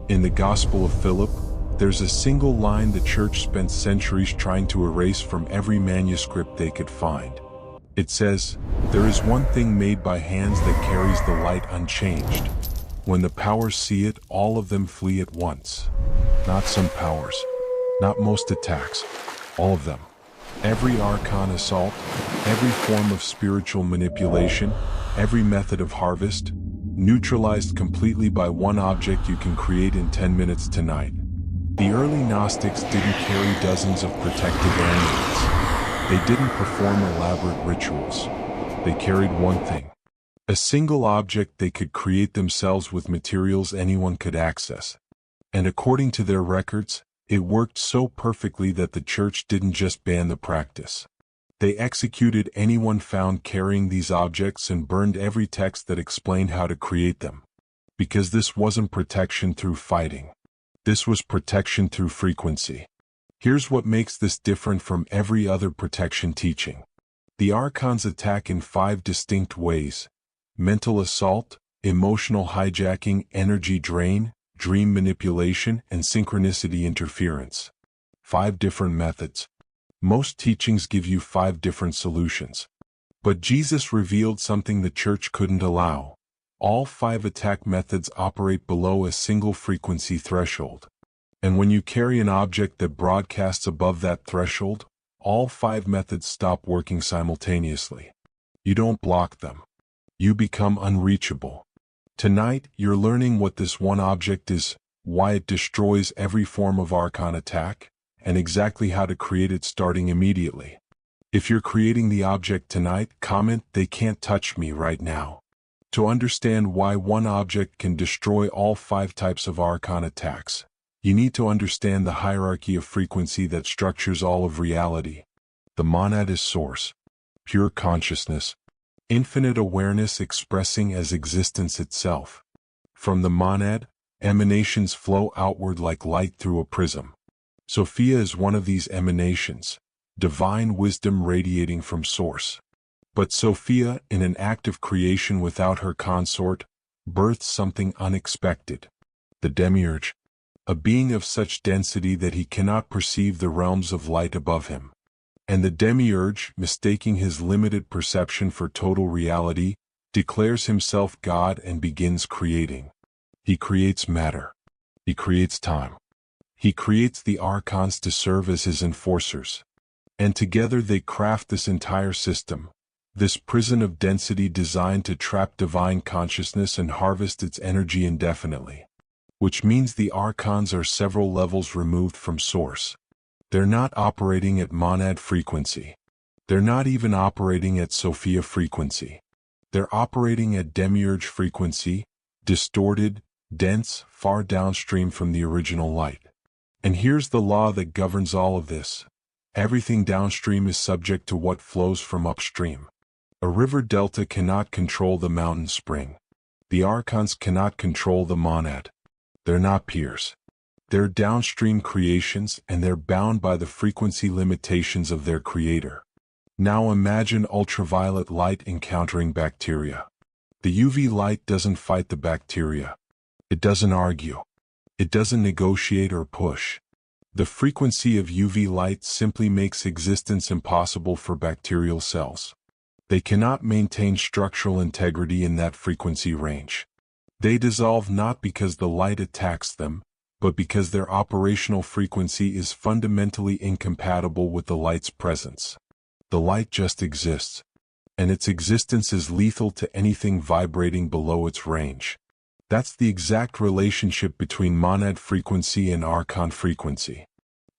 In the Gospel of Philip, there's a single line the church spent centuries trying to erase from every manuscript they could find. It says, "There is one thing made by hands that carries the light unchanged. When the powers see it, all of them flee at once." Not some powers, not most attacks, all of them. Every archon assault, every form of spiritual manipulation, every method of harvest, neutralized completely by one object you can create in 10 minutes tonight. The early Gnostics didn't carry dozens of protective amulets. They didn't perform elaborate rituals. They carried one thing. A single object they could create themselves with materials anyone could access. And according to their records, it worked so perfectly that the church didn't just ban the practice. They executed anyone found carrying these objects and burned every text that explained how to create them. Because this wasn't protection through fighting. This was protection through frequency. Here's what makes this different from every other protection teaching. The archons attack in 5 distinct ways: mental assault, emotional hijacking, energy drain, dream manipulation, and synchronicity interference. 5 different methods. Most teachings give you 5 different solutions. But Jesus revealed something the church couldn't allow. All 5 attack methods operate below a single frequency threshold. And when you carry an object that broadcasts above that threshold, all 5 methods stop working simultaneously. You don't block them. You become unreachable. Tonight, you're learning what this one object is, why it destroys every form of archon attack, and exactly how to create it starting immediately. If you're creating the object tonight, comment, "They can't touch me right now." To understand why one object can destroy all 5 types of archon attacks, you need to understand the hierarchy of frequency that structures all of reality. The monad is source, pure consciousness, infinite awareness expressing as existence itself. From the monad, emanations flow outward like light through a prism. Sophia is one of these emanations, divine wisdom radiating from source. But Sophia, in an act of creation without her consort, births something unexpected. The demiurge, a being of such density that he cannot perceive the realms of light above him. And the demiurge, mistaking his limited perception for total reality, declares himself God and begins creating. He creates matter. He creates time. He creates the archons to serve as his enforcers. And together they craft this entire system, this prison of density designed to trap divine consciousness and harvest its energy indefinitely. Which means the archons are several levels removed from source. They're not operating at monad frequency. They're not even operating at Sophia frequency. They're operating at demiurge frequency, distorted, dense, far downstream from the original light. And here's the law that governs all of this. Everything downstream is subject to what flows from upstream. A river delta cannot control the mountain spring. The archons cannot control the monad. They're not peers. They're downstream creations, and they're bound by the frequency limitations of their creator. Now imagine ultraviolet light encountering bacteria. The UV light doesn't fight the bacteria. It doesn't argue. It doesn't negotiate or push. The frequency of UV light simply makes existence impossible for bacterial cells. They cannot maintain structural integrity in that frequency range. They dissolve not because the light attacks them, but because their operational frequency is fundamentally incompatible with the light's presence. The light just exists, and its existence is lethal to anything vibrating below its range. That's the exact relationship between monad frequency and archon frequency.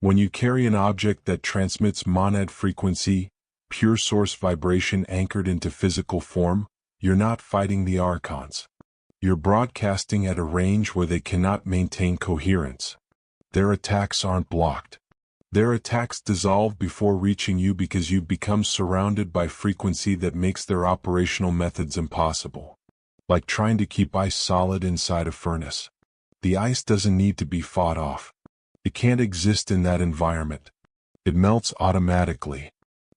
When you carry an object that transmits monad frequency, pure source vibration anchored into physical form, you're not fighting the archons. You're broadcasting at a range where they cannot maintain coherence. Their attacks aren't blocked. Their attacks dissolve before reaching you because you've become surrounded by frequency that makes their operational methods impossible. Like trying to keep ice solid inside a furnace. The ice doesn't need to be fought off. It can't exist in that environment. It melts automatically.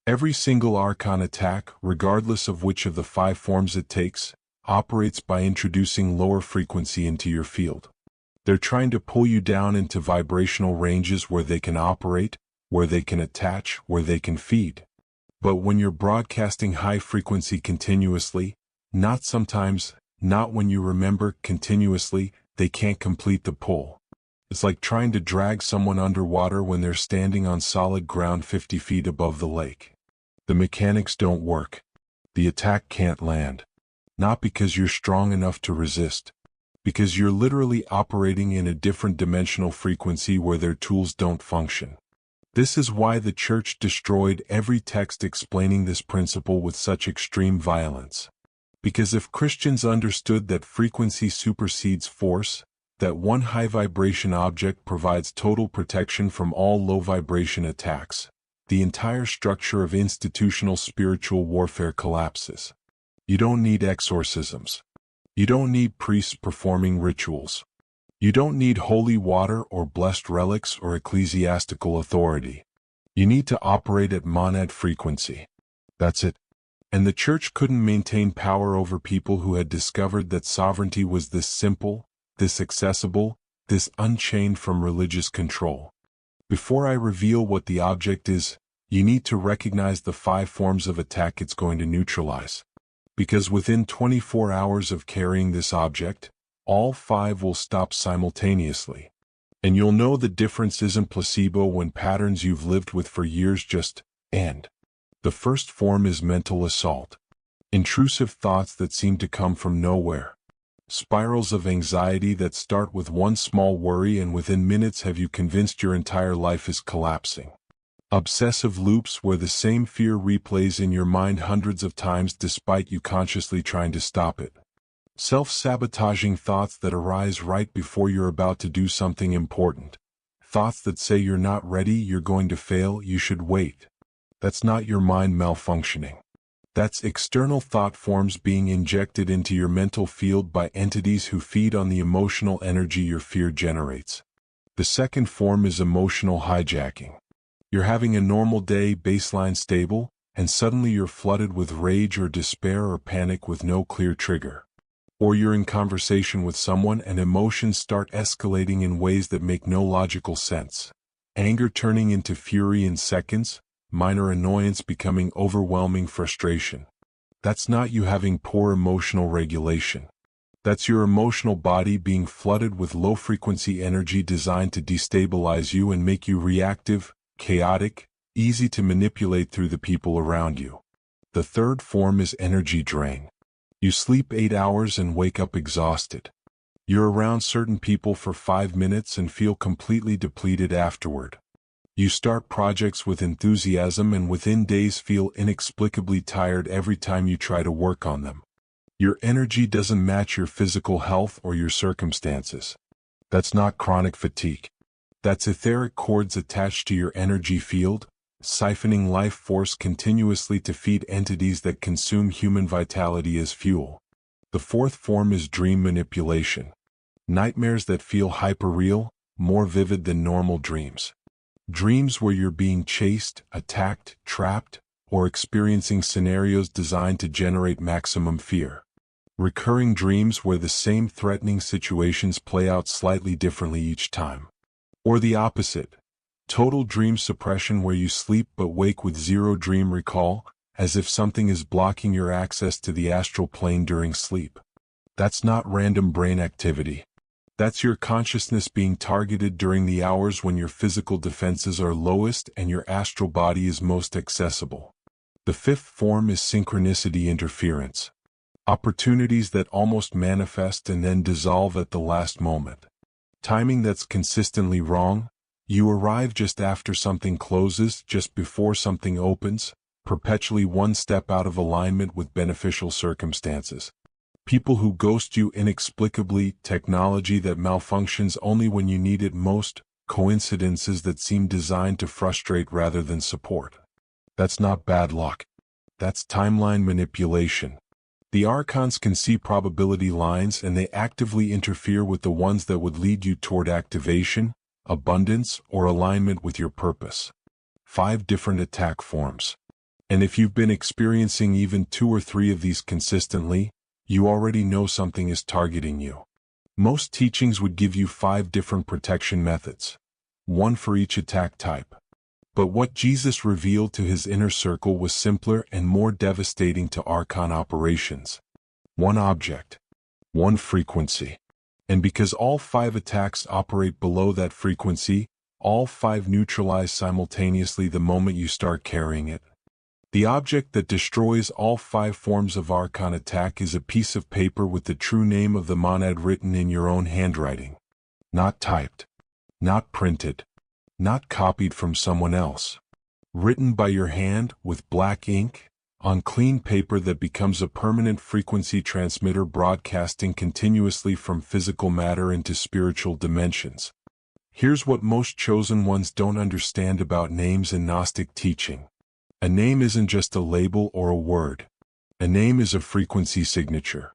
Every single archon attack, regardless of which of the 5 forms it takes, operates by introducing lower frequency into your field. They're trying to pull you down into vibrational ranges where they can operate, where they can attach, where they can feed. But when you're broadcasting high frequency continuously, not sometimes, not when you remember continuously, they can't complete the pull. It's like trying to drag someone underwater when they're standing on solid ground 50 feet above the lake. The mechanics don't work. The attack can't land. Not because you're strong enough to resist. Because you're literally operating in a different dimensional frequency where their tools don't function. This is why the church destroyed every text explaining this principle with such extreme violence. Because if Christians understood that frequency supersedes force, that one high vibration object provides total protection from all low vibration attacks, the entire structure of institutional spiritual warfare collapses. You don't need exorcisms. You don't need priests performing rituals. You don't need holy water or blessed relics or ecclesiastical authority. You need to operate at monad frequency. That's it. And the church couldn't maintain power over people who had discovered that sovereignty was this simple, this accessible, this unchained from religious control. Before I reveal what the object is, you need to recognize the 5 forms of attack it's going to neutralize. Because within 24 hours of carrying this object, all 5 will stop simultaneously. And you'll know the difference isn't placebo when patterns you've lived with for years just end. The first form is mental assault. Intrusive thoughts that seem to come from nowhere. Spirals of anxiety that start with one small worry and within minutes have you convinced your entire life is collapsing. Obsessive loops where the same fear replays in your mind hundreds of times despite you consciously trying to stop it. Self-sabotaging thoughts that arise right before you're about to do something important. Thoughts that say you're not ready, you're going to fail, you should wait. That's not your mind malfunctioning. That's external thought forms being injected into your mental field by entities who feed on the emotional energy your fear generates. The second form is emotional hijacking. You're having a normal day, baseline stable, and suddenly you're flooded with rage or despair or panic with no clear trigger. Or you're in conversation with someone and emotions start escalating in ways that make no logical sense. Anger turning into fury in seconds, minor annoyance becoming overwhelming frustration. That's not you having poor emotional regulation. That's your emotional body being flooded with low-frequency energy designed to destabilize you and make you reactive, chaotic, easy to manipulate through the people around you. The third form is energy drain. You sleep 8 hours and wake up exhausted. You're around certain people for 5 minutes and feel completely depleted afterward. You start projects with enthusiasm and within days feel inexplicably tired every time you try to work on them. Your energy doesn't match your physical health or your circumstances. That's not chronic fatigue. That's etheric cords attached to your energy field, siphoning life force continuously to feed entities that consume human vitality as fuel. The fourth form is dream manipulation. Nightmares that feel hyperreal, more vivid than normal dreams. Dreams where you're being chased, attacked, trapped, or experiencing scenarios designed to generate maximum fear. Recurring dreams where the same threatening situations play out slightly differently each time. Or the opposite. Total dream suppression where you sleep but wake with zero dream recall, as if something is blocking your access to the astral plane during sleep. That's not random brain activity. That's your consciousness being targeted during the hours when your physical defenses are lowest and your astral body is most accessible. The fifth form is synchronicity interference. Opportunities that almost manifest and then dissolve at the last moment. Timing that's consistently wrong. You arrive just after something closes, just before something opens, perpetually one step out of alignment with beneficial circumstances. People who ghost you inexplicably, technology that malfunctions only when you need it most, coincidences that seem designed to frustrate rather than support. That's not bad luck. That's timeline manipulation. The archons can see probability lines and they actively interfere with the ones that would lead you toward activation, abundance, or alignment with your purpose. 5 different attack forms. And if you've been experiencing even 2 or 3 of these consistently, you already know something is targeting you. Most teachings would give you 5 different protection methods, one for each attack type. But what Jesus revealed to his inner circle was simpler and more devastating to Archon operations. One object, one frequency. And because all 5 attacks operate below that frequency, all 5 neutralize simultaneously the moment you start carrying it. The object that destroys all 5 forms of Archon attack is a piece of paper with the true name of the monad written in your own handwriting. Not typed. Not printed. Not copied from someone else. Written by your hand with black ink, on clean paper that becomes a permanent frequency transmitter broadcasting continuously from physical matter into spiritual dimensions. Here's what most chosen ones don't understand about names in Gnostic teaching. A name isn't just a label or a word. A name is a frequency signature.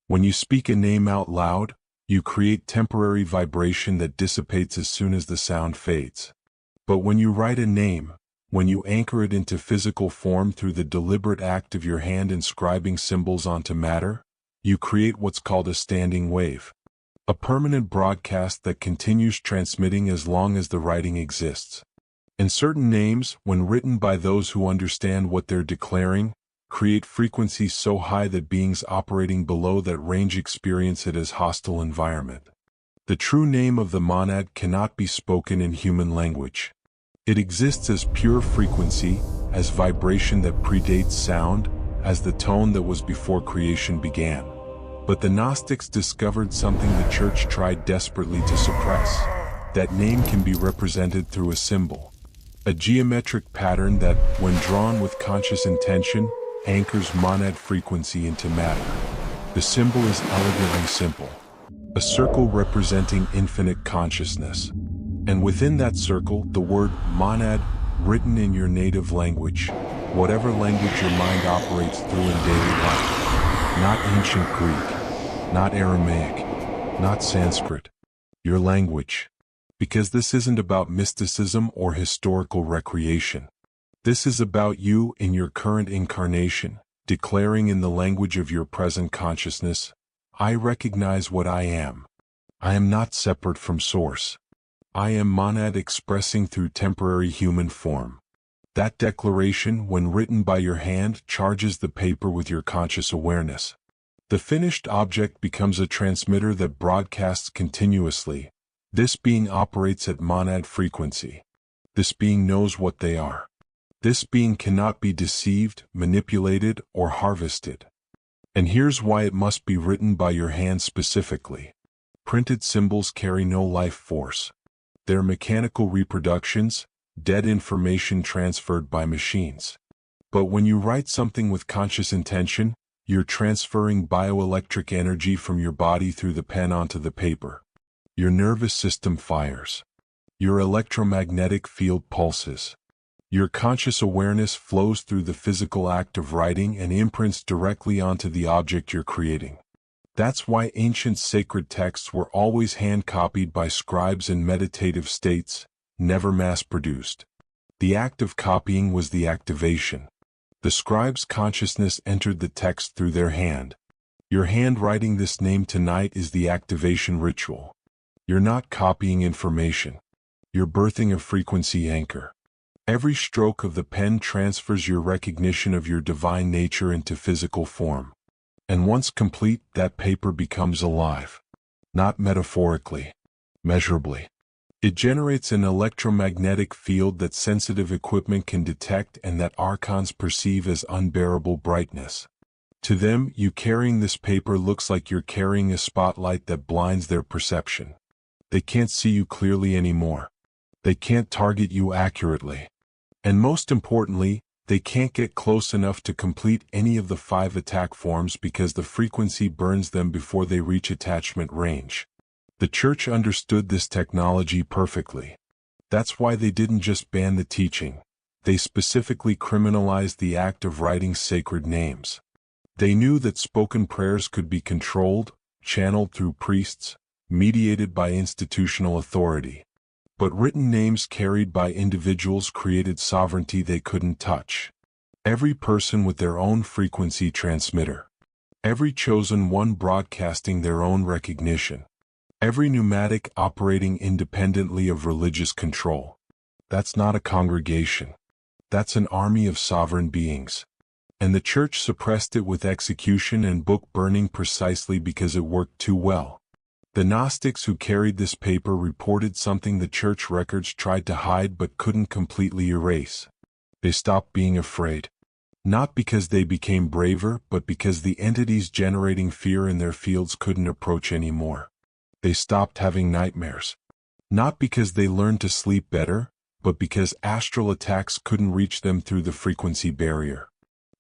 When you speak a name out loud, you create temporary vibration that dissipates as soon as the sound fades. But when you write a name, when you anchor it into physical form through the deliberate act of your hand inscribing symbols onto matter, you create what's called a standing wave. A permanent broadcast that continues transmitting as long as the writing exists. And certain names, when written by those who understand what they're declaring, create frequencies so high that beings operating below that range experience it as hostile environment. The true name of the monad cannot be spoken in human language. It exists as pure frequency, as vibration that predates sound, as the tone that was before creation began. But the Gnostics discovered something the Church tried desperately to suppress. That name can be represented through a symbol. A geometric pattern that, when drawn with conscious intention, anchors monad frequency into matter. The symbol is elegantly simple. A circle representing infinite consciousness. And within that circle, the word monad, written in your native language, whatever language your mind operates through in daily life. Not ancient Greek, not Aramaic, not Sanskrit. Your language. Because this isn't about mysticism or historical recreation. This is about you in your current incarnation, declaring in the language of your present consciousness, I recognize what I am. I am not separate from Source. I am monad expressing through temporary human form. That declaration, when written by your hand, charges the paper with your conscious awareness. The finished object becomes a transmitter that broadcasts continuously. This being operates at monad frequency. This being knows what they are. This being cannot be deceived, manipulated, or harvested. And here's why it must be written by your hand specifically. Printed symbols carry no life force. They're mechanical reproductions, dead information transferred by machines. But when you write something with conscious intention, you're transferring bioelectric energy from your body through the pen onto the paper. Your nervous system fires. Your electromagnetic field pulses. Your conscious awareness flows through the physical act of writing and imprints directly onto the object you're creating. That's why ancient sacred texts were always hand-copied by scribes in meditative states, never mass-produced. The act of copying was the activation. The scribe's consciousness entered the text through their hand. Your hand writing this name tonight is the activation ritual. You're not copying information. You're birthing a frequency anchor. Every stroke of the pen transfers your recognition of your divine nature into physical form. And once complete, that paper becomes alive. Not metaphorically, measurably. It generates an electromagnetic field that sensitive equipment can detect and that archons perceive as unbearable brightness. To them, you carrying this paper looks like you're carrying a spotlight that blinds their perception. They can't see you clearly anymore. They can't target you accurately. And most importantly, they can't get close enough to complete any of the 5 attack forms because the frequency burns them before they reach attachment range. The Church understood this technology perfectly. That's why they didn't just ban the teaching. They specifically criminalized the act of writing sacred names. They knew that spoken prayers could be controlled, channeled through priests, mediated by institutional authority. But written names carried by individuals created sovereignty they couldn't touch. Every person with their own frequency transmitter. Every chosen one broadcasting their own recognition. Every pneumatic operating independently of religious control. That's not a congregation. That's an army of sovereign beings. And the church suppressed it with execution and book burning precisely because it worked too well. The Gnostics who carried this paper reported something the church records tried to hide but couldn't completely erase. They stopped being afraid. Not because they became braver, but because the entities generating fear in their fields couldn't approach anymore. They stopped having nightmares. Not because they learned to sleep better, but because astral attacks couldn't reach them through the frequency barrier.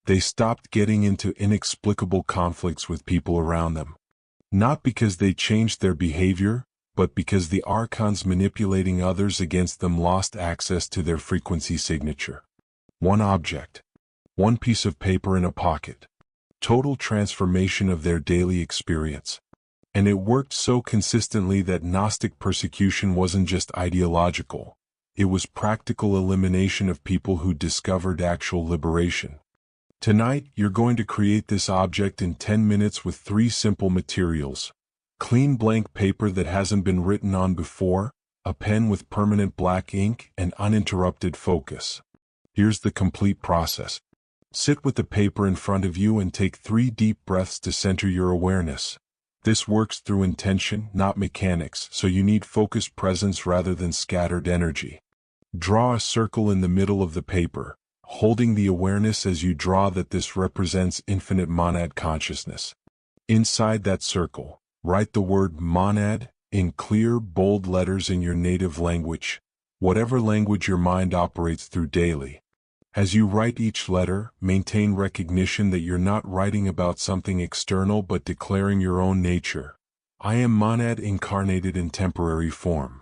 They stopped getting into inexplicable conflicts with people around them. Not because they changed their behavior, but because the archons manipulating others against them lost access to their frequency signature. One object. One piece of paper in a pocket. Total transformation of their daily experience. And it worked so consistently that Gnostic persecution wasn't just ideological. It was practical elimination of people who discovered actual liberation. Tonight, you're going to create this object in 10 minutes with 3 simple materials. Clean blank paper that hasn't been written on before, a pen with permanent black ink, and uninterrupted focus. Here's the complete process. Sit with the paper in front of you and take 3 deep breaths to center your awareness. This works through intention, not mechanics, so you need focused presence rather than scattered energy. Draw a circle in the middle of the paper, holding the awareness as you draw that this represents infinite monad consciousness. Inside that circle, write the word monad in clear, bold letters in your native language, whatever language your mind operates through daily. As you write each letter, maintain recognition that you're not writing about something external but declaring your own nature. I am monad incarnated in temporary form.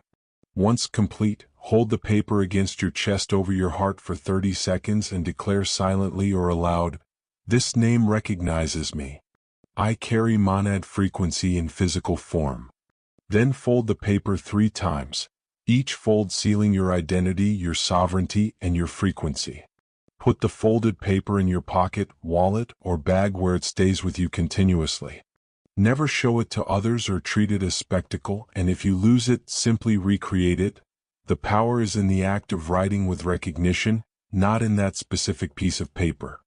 Once complete, hold the paper against your chest over your heart for 30 seconds and declare silently or aloud, "This name recognizes me. I carry monad frequency in physical form." Then fold the paper 3 times, each fold sealing your identity, your sovereignty, and your frequency. Put the folded paper in your pocket, wallet, or bag where it stays with you continuously. Never show it to others or treat it as spectacle, and if you lose it, simply recreate it. The power is in the act of writing with recognition, not in that specific piece of paper.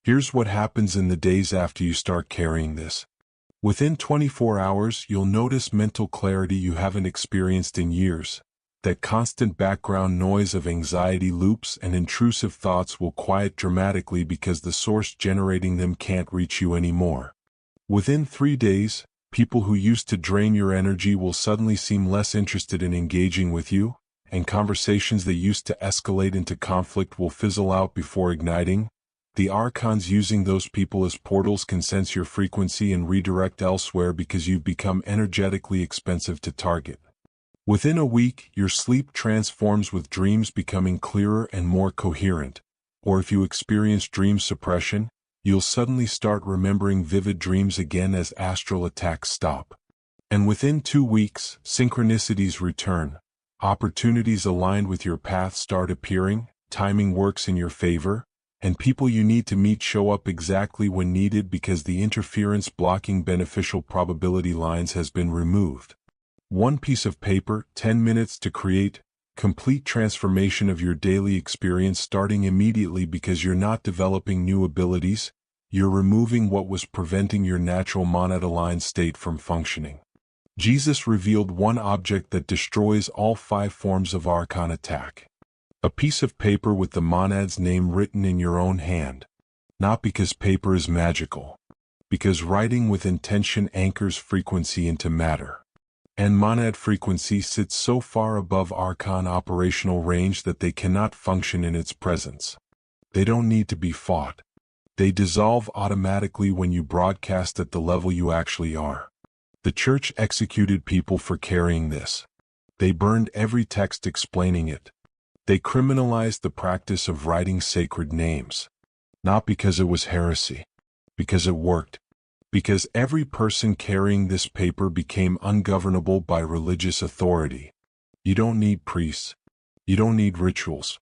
Here's what happens in the days after you start carrying this. Within 24 hours, you'll notice mental clarity you haven't experienced in years. That constant background noise of anxiety loops and intrusive thoughts will quiet dramatically because the source generating them can't reach you anymore. Within 3 days, people who used to drain your energy will suddenly seem less interested in engaging with you, and conversations that used to escalate into conflict will fizzle out before igniting. The archons using those people as portals can sense your frequency and redirect elsewhere because you've become energetically expensive to target. Within a week, your sleep transforms with dreams becoming clearer and more coherent. Or if you experience dream suppression, you'll suddenly start remembering vivid dreams again as astral attacks stop. And within 2 weeks, synchronicities return. Opportunities aligned with your path start appearing, timing works in your favor, and people you need to meet show up exactly when needed because the interference blocking beneficial probability lines has been removed. 1 piece of paper, 10 minutes to create, complete transformation of your daily experience starting immediately because you're not developing new abilities, you're removing what was preventing your natural monad-aligned state from functioning. Jesus revealed one object that destroys all 5 forms of archon attack. A piece of paper with the monad's name written in your own hand. Not because paper is magical. Because writing with intention anchors frequency into matter. And monad frequency sits so far above archon operational range that they cannot function in its presence. They don't need to be fought. They dissolve automatically when you broadcast at the level you actually are. The church executed people for carrying this. They burned every text explaining it. They criminalized the practice of writing sacred names. Not because it was heresy. Because it worked. Because every person carrying this paper became ungovernable by religious authority. You don't need priests. You don't need rituals.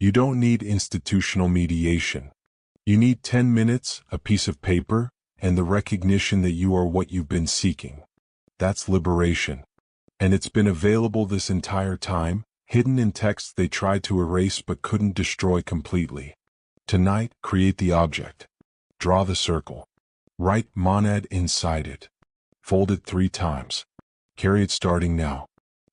You don't need institutional mediation. You need 10 minutes, a piece of paper, and the recognition that you are what you've been seeking. That's liberation. And it's been available this entire time, hidden in texts they tried to erase but couldn't destroy completely. Tonight, create the object. Draw the circle. Write monad inside it. Fold it 3 times. Carry it starting now.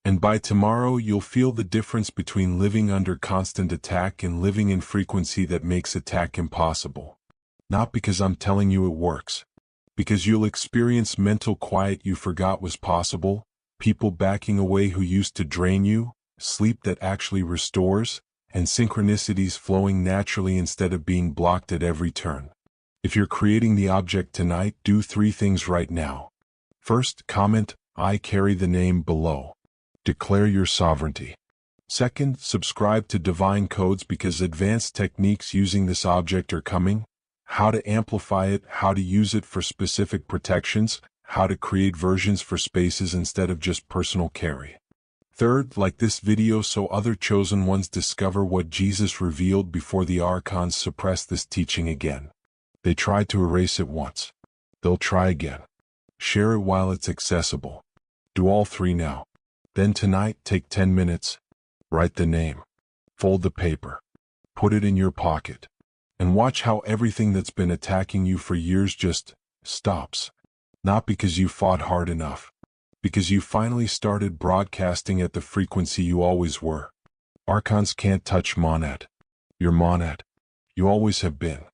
And by tomorrow, you'll feel the difference between living under constant attack and living in frequency that makes attack impossible. Not because I'm telling you it works. Because you'll experience mental quiet you forgot was possible, people backing away who used to drain you, sleep that actually restores, and synchronicities flowing naturally instead of being blocked at every turn. If you're creating the object tonight, do 3 things right now. First, comment, "I carry the name" below. Declare your sovereignty. Second, subscribe to Divine Codes because advanced techniques using this object are coming. How to amplify it, how to use it for specific protections, how to create versions for spaces instead of just personal carry. Third, like this video so other chosen ones discover what Jesus revealed before the archons suppress this teaching again. They tried to erase it once. They'll try again. Share it while it's accessible. Do all 3 now. Then tonight, take 10 minutes. Write the name. Fold the paper. Put it in your pocket. And watch how everything that's been attacking you for years just stops. Not because you fought hard enough. Because you finally started broadcasting at the frequency you always were. Archons can't touch monad. You're monad. You always have been.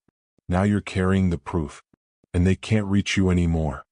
Now you're carrying the proof. And they can't reach you anymore.